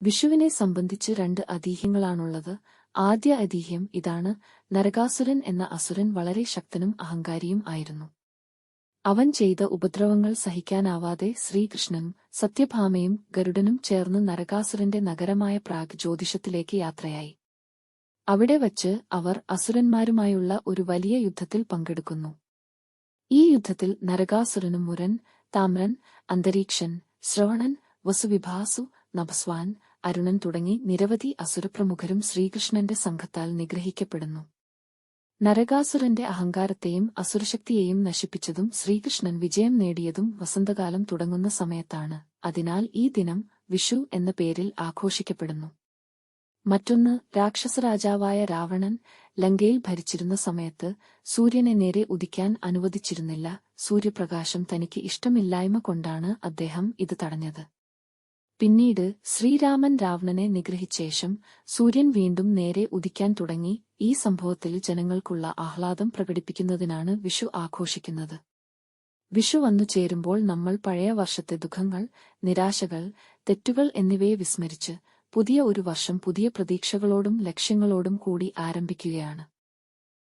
വിഷുവിനെ സംബന്ധിച്ച് 2 ഐതിഹ്യങ്ങളാണുള്ളത്. ആദ്യ ഐതിഹ്യം ഇതാണ്: നരകാസുരൻ എന്ന അസുരൻ വളരെ ശക്തനും അഹങ്കാരിയും ആയിരുന്നു. അവൻ ചെയ്ത ഉപദ്രവങ്ങൾ സഹിക്കാനാവാതെ ശ്രീകൃഷ്ണനും സത്യഭാമയും ഗരുഡനും ചേർന്ന് നരകാസുരന്റെ നഗരമായ പ്രാഗ് ജ്യോതിഷത്തിലേക്ക് യാത്രയായി. അവിടെ വച്ച് അവർ അസുരന്മാരുമായുള്ള ഒരു വലിയ യുദ്ധത്തിൽ പങ്കെടുക്കുന്നു. ഈ യുദ്ധത്തിൽ നരകാസുരനും മുരൻ, താമ്രൻ, അന്തരീക്ഷൻ, ശ്രവണൻ, വസുവിഭാസു, നഭസ്വാൻ, അരുണൻ തുടങ്ങി നിരവധി അസുരപ്രമുഖരും ശ്രീകൃഷ്ണന്റെ സംഘത്താൽ നിഗ്രഹിക്കപ്പെടുന്നു. നരകാസുരന്റെ അഹങ്കാരത്തെയും അസുരശക്തിയെയും നശിപ്പിച്ചതും ശ്രീകൃഷ്ണൻ വിജയം നേടിയതും വസന്തകാലം തുടങ്ങുന്ന സമയത്താണ്. അതിനാൽ ഈ ദിനം വിഷു എന്ന പേരിൽ ആഘോഷിക്കപ്പെടുന്നു. മറ്റൊന്ന്, രാക്ഷസരാജാവായ രാവണൻ ലങ്കയിൽ ഭരിച്ചിരുന്ന സമയത്ത് സൂര്യനെ നേരെ ഉദിക്കാൻ അനുവദിച്ചിരുന്നില്ല. സൂര്യപ്രകാശം തനിക്ക് ഇഷ്ടമില്ലായ്മ കൊണ്ടാണ് അദ്ദേഹം ഇത് തടഞ്ഞത്. പിന്നീട് ശ്രീരാമൻ രാവണനെ നിഗ്രഹിച്ചശേഷം സൂര്യൻ വീണ്ടും നേരെ ഉദിക്കാൻ തുടങ്ങി. ഈ സംഭവത്തിൽ ജനങ്ങൾക്കുള്ള ആഹ്ലാദം പ്രകടിപ്പിക്കുന്നതിനാണ് വിഷു ആഘോഷിക്കുന്നത്. വിഷു വന്നു ചേരുമ്പോൾ നമ്മൾ പഴയ വർഷത്തെ ദുഃഖങ്ങൾ, നിരാശകൾ, തെറ്റുകൾ എന്നിവയെ വിസ്മരിച്ച് പുതിയ ഒരു വർഷം പുതിയ പ്രതീക്ഷകളോടും ലക്ഷ്യങ്ങളോടും കൂടി ആരംഭിക്കുകയാണ്.